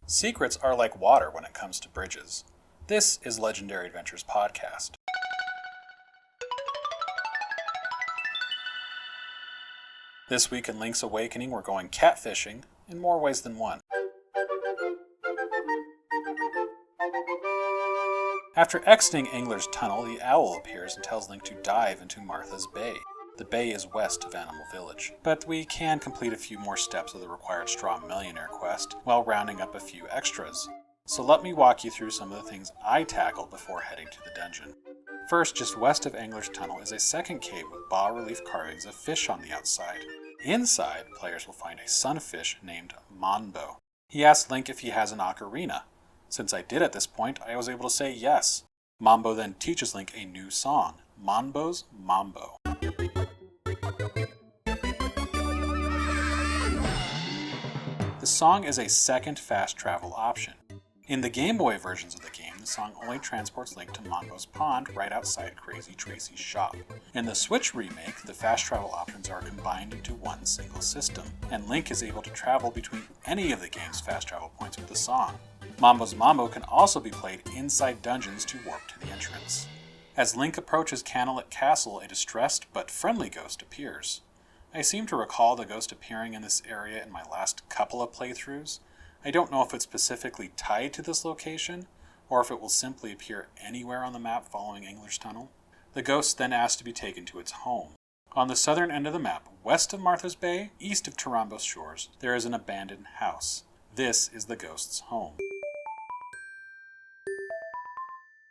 Secrets are like water when it comes to bridges. This is Legendary Adventures Podcast. This week in Link's Awakening, we're going catfishing in more ways than one. After exiting Angler's Tunnel, the owl appears and tells Link to dive into Martha's Bay. The bay is west of Animal Village, but we can complete a few more steps of the required Straw Millionaire quest while rounding up a few extras. So let me walk you through some of the things I tackled before heading to the dungeon. First, just west of Angler's Tunnel is a second cave with bas-relief carvings of fish on the outside. Inside, players will find a sunfish named Mambo. He asks Link if he has an ocarina. Since I did at this point, I was able to say yes. Mambo then teaches Link a new song, Mambo's Mambo. The song is a second fast travel option. In the Game Boy versions of the game, the song only transports Link to Mambo's pond right outside Crazy Tracy's shop. In the Switch remake, the fast travel options are combined into one single system, and Link is able to travel between any of the game's fast travel points with the song. Mambo's Mambo can also be played inside dungeons to warp to the entrance. As Link approaches Canalit Castle, a distressed but friendly ghost appears. I seem to recall the ghost appearing in this area in my last couple of playthroughs. I don't know if it's specifically tied to this location, or if it will simply appear anywhere on the map following Angler's Tunnel. The ghost then asks to be taken to its home. On the southern end of the map, west of Martha's Bay, east of Tarambo's shores, there is an abandoned house. This is the ghost's home.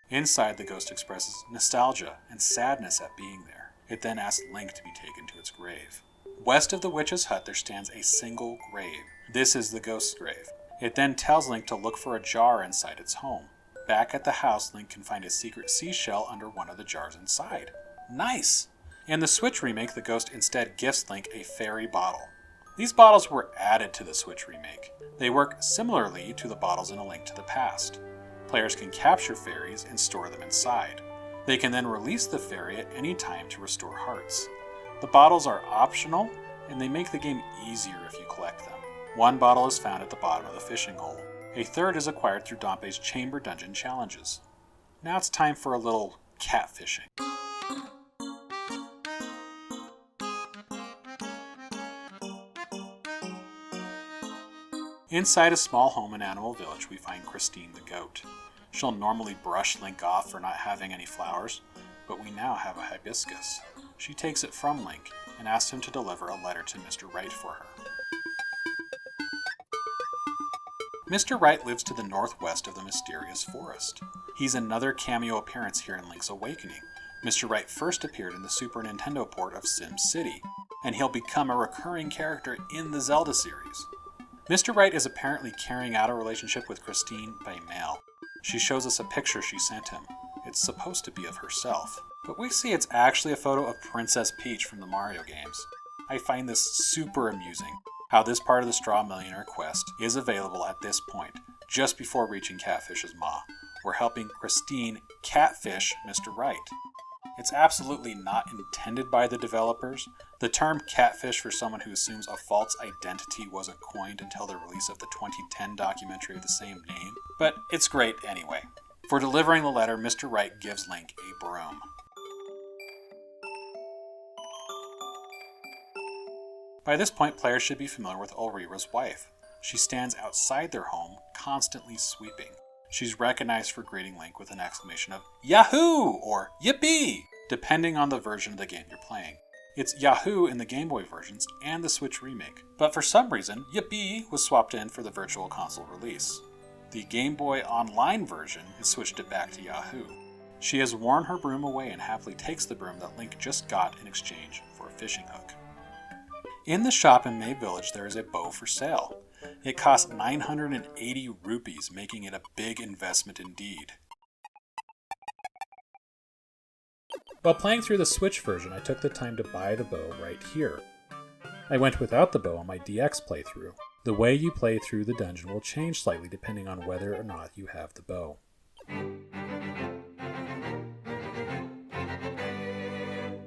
Inside, the ghost expresses nostalgia and sadness at being there. It then asks Link to be taken to its grave. West of the witch's hut, there stands a single grave. This is the ghost's grave. It then tells Link to look for a jar inside its home. Back at the house, Link can find a secret seashell under one of the jars inside. Nice! In the Switch remake, the ghost instead gifts Link a fairy bottle. These bottles were added to the Switch remake. They work similarly to the bottles in A Link to the Past. Players can capture fairies and store them inside. They can then release the fairy at any time to restore hearts. The bottles are optional, and they make the game easier if you collect them. One bottle is found at the bottom of the fishing hole. A third is acquired through Dompe's Chamber Dungeon challenges. Now it's time for a little catfishing. Inside a small home in Animal Village, we find Christine the goat. She'll normally brush Link off for not having any flowers, but we now have a hibiscus. She takes it from Link and asks him to deliver a letter to Mr. Wright for her. Mr. Wright lives to the northwest of the mysterious forest. He's another cameo appearance here in Link's Awakening. Mr. Wright first appeared in the Super Nintendo port of Sim City, and he'll become a recurring character in the Zelda series. Mr. Wright is apparently carrying out a relationship with Christine by mail. She shows us a picture she sent him. It's supposed to be of herself, but we see it's actually a photo of Princess Peach from the Mario games. I find this super amusing, how this part of the Straw Millionaire quest is available at this point, just before reaching Catfish's maw. We're helping Christine catfish Mr. Wright. It's absolutely not intended by the developers. The term catfish for someone who assumes a false identity wasn't coined until the release of the 2010 documentary of the same name, but it's great anyway. For delivering the letter, Mr. Wright gives Link a broom. By this point, players should be familiar with Ulrira's wife. She stands outside their home, constantly sweeping. She's recognized for greeting Link with an exclamation of Yahoo! Or Yippee! Depending on the version of the game you're playing. It's Yahoo in the Game Boy versions and the Switch remake, but for some reason, Yippee was swapped in for the Virtual Console release. The Game Boy Online version has switched it back to Yahoo. She has worn her broom away and happily takes the broom that Link just got in exchange for a fishing hook. In the shop in May Village, there is a bow for sale. It costs 980 rupees, making it a big investment indeed. While playing through the Switch version, I took the time to buy the bow right here. I went without the bow on my DX playthrough. The way you play through the dungeon will change slightly depending on whether or not you have the bow.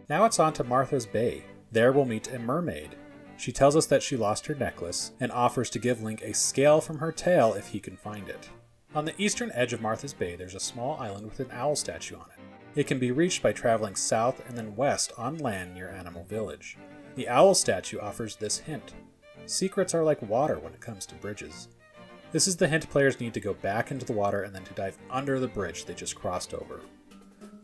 Now it's on to Martha's Bay. There we'll meet a mermaid. She tells us that she lost her necklace and offers to give Link a scale from her tail if he can find it. On the eastern edge of Martha's Bay, there's a small island with an owl statue on it. It can be reached by traveling south and then west on land near Animal Village. The owl statue offers this hint: secrets are like water when it comes to bridges. This is the hint players need to go back into the water and then to dive under the bridge they just crossed over.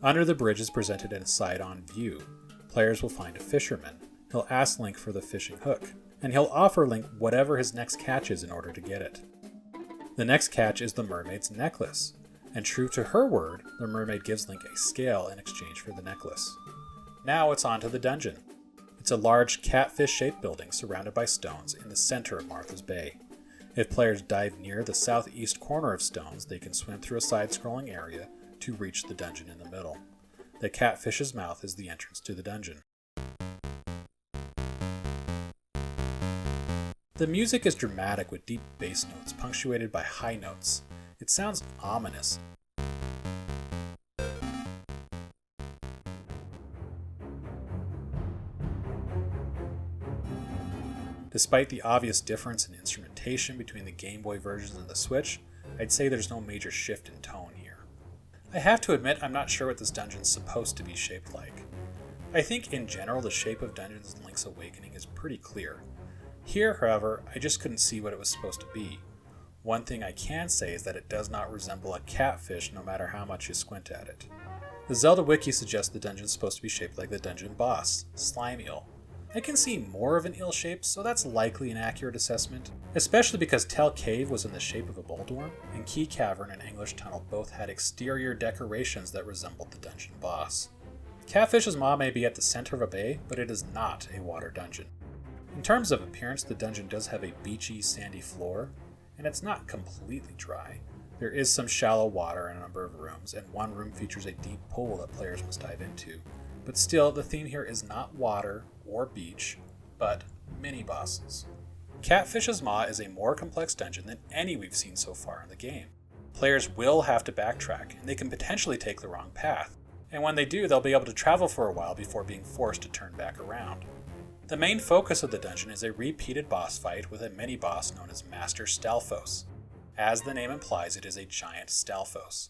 Under the bridge is presented in a side-on view. Players will find a fisherman. He'll ask Link for the fishing hook, and he'll offer Link whatever his next catch is in order to get it. The next catch is the mermaid's necklace, and true to her word, the mermaid gives Link a scale in exchange for the necklace. Now it's on to the dungeon. It's a large catfish-shaped building surrounded by stones in the center of Martha's Bay. If players dive near the southeast corner of stones, they can swim through a side-scrolling area to reach the dungeon in the middle. The catfish's mouth is the entrance to the dungeon. The music is dramatic with deep bass notes punctuated by high notes. It sounds ominous. Despite the obvious difference in instrumentation between the Game Boy versions and the Switch, I'd say there's no major shift in tone here. I have to admit I'm not sure what this dungeon's supposed to be shaped like. I think in general the shape of dungeons in Link's Awakening is pretty clear. Here, however, I just couldn't see what it was supposed to be. One thing I can say is that it does not resemble a catfish no matter how much you squint at it. The Zelda Wiki suggests the dungeon is supposed to be shaped like the dungeon boss, Slime Eel. I can see more of an eel shape, so that's likely an accurate assessment, especially because Tell Cave was in the shape of a boulderworm, and Key Cavern and English Tunnel both had exterior decorations that resembled the dungeon boss. Catfish's Maw may be at the center of a bay, but it is not a water dungeon. In terms of appearance, the dungeon does have a beachy, sandy floor, and it's not completely dry. There is some shallow water in a number of rooms, and one room features a deep pool that players must dive into. But still, the theme here is not water or beach, but mini-bosses. Catfish's Maw is a more complex dungeon than any we've seen so far in the game. Players will have to backtrack, and they can potentially take the wrong path. And when they do, they'll be able to travel for a while before being forced to turn back around. The main focus of the dungeon is a repeated boss fight with a mini-boss known as Master Stalfos. As the name implies, it is a giant Stalfos.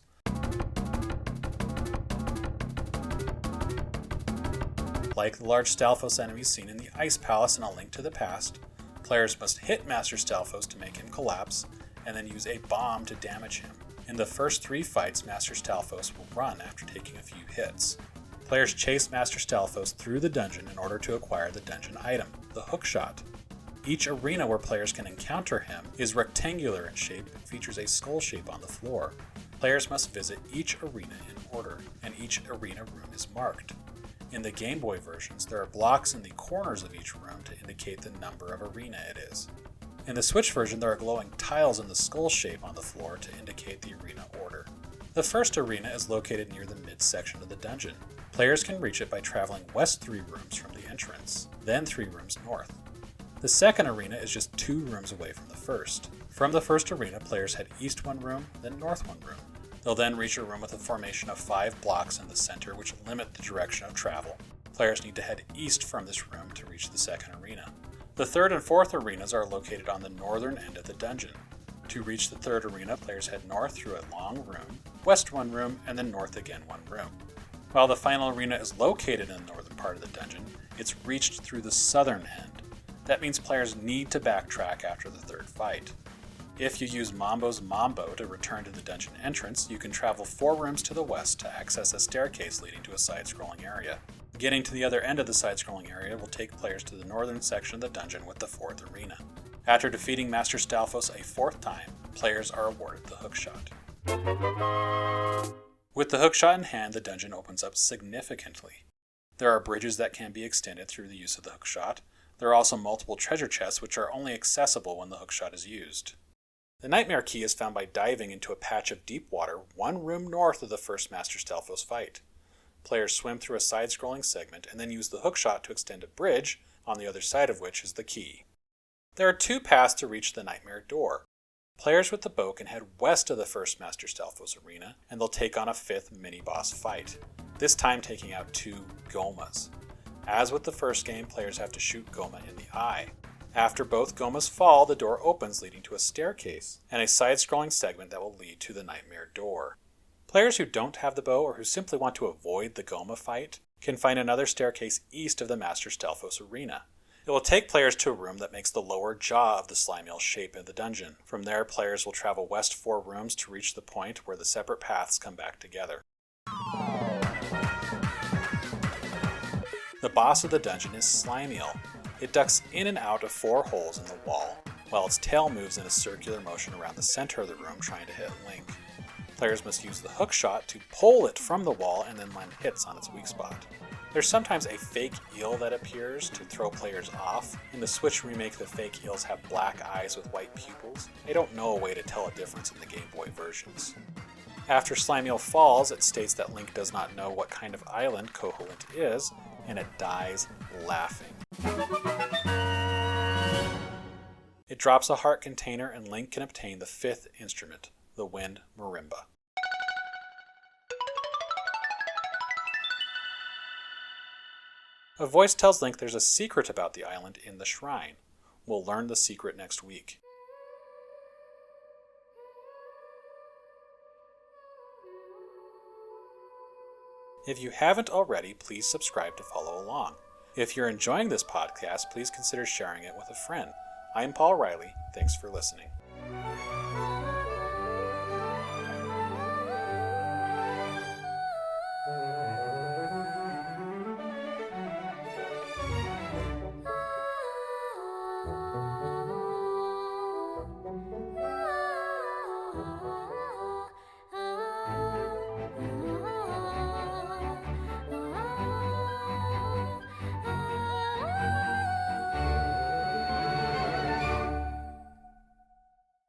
Like the large Stalfos enemies seen in the Ice Palace in A Link to the Past, players must hit Master Stalfos to make him collapse, and then use a bomb to damage him. In the first 3 fights, Master Stalfos will run after taking a few hits. Players chase Master Stalfos through the dungeon in order to acquire the dungeon item, the hookshot. Each arena where players can encounter him is rectangular in shape and features a skull shape on the floor. Players must visit each arena in order, and each arena room is marked. In the Game Boy versions, there are blocks in the corners of each room to indicate the number of arena it is. In the Switch version, there are glowing tiles in the skull shape on the floor to indicate the arena order. The first arena is located near the midsection of the dungeon. Players can reach it by traveling west 3 rooms from the entrance, then 3 rooms north. The second arena is just 2 rooms away from the first. From the first arena, players head east 1 room, then north 1 room. They'll then reach a room with a formation of 5 blocks in the center which limit the direction of travel. Players need to head east from this room to reach the second arena. The third and fourth arenas are located on the northern end of the dungeon. To reach the third arena, players head north through a long room, west 1 room, and then north again 1 room. While the final arena is located in the northern part of the dungeon, it's reached through the southern end. That means players need to backtrack after the third fight. If you use Mambo's Mambo to return to the dungeon entrance, you can travel 4 rooms to the west to access a staircase leading to a side-scrolling area. Getting to the other end of the side-scrolling area will take players to the northern section of the dungeon with the 4th arena. After defeating Master Stalfos a 4th time, players are awarded the hookshot. With the hookshot in hand, the dungeon opens up significantly. There are bridges that can be extended through the use of the hookshot. There are also multiple treasure chests which are only accessible when the hookshot is used. The Nightmare Key is found by diving into a patch of deep water 1 room north of the first Master Stalfos fight. Players swim through a side-scrolling segment and then use the hookshot to extend a bridge, on the other side of which is the key. There are 2 paths to reach the Nightmare Door. Players with the bow can head west of the first Master Stalfos arena, and they'll take on a 5th mini-boss fight, this time taking out 2 Gomas. As with the first game, players have to shoot Goma in the eye. After both Gomas fall, the door opens leading to a staircase, and a side-scrolling segment that will lead to the Nightmare Door. Players who don't have the bow or who simply want to avoid the Goma fight can find another staircase east of the Master Stalfos arena. It will take players to a room that makes the lower jaw of the slime eel shape in the dungeon. From there, players will travel west 4 rooms to reach the point where the separate paths come back together. The boss of the dungeon is Slime Eel. It ducks in and out of 4 holes in the wall, while its tail moves in a circular motion around the center of the room trying to hit Link. Players must use the hookshot to pull it from the wall and then land hits on its weak spot. There's sometimes a fake eel that appears to throw players off. In the Switch remake, the fake eels have black eyes with white pupils. I don't know a way to tell a difference in the Game Boy versions. After Slime Eel falls, it states that Link does not know what kind of island Koholint is, and it dies laughing. It drops a heart container and Link can obtain the 5th instrument, the Wind Marimba. A voice tells Link there's a secret about the island in the shrine. We'll learn the secret next week. If you haven't already, please subscribe to follow along. If you're enjoying this podcast, please consider sharing it with a friend. I'm Paul Riley. Thanks for listening.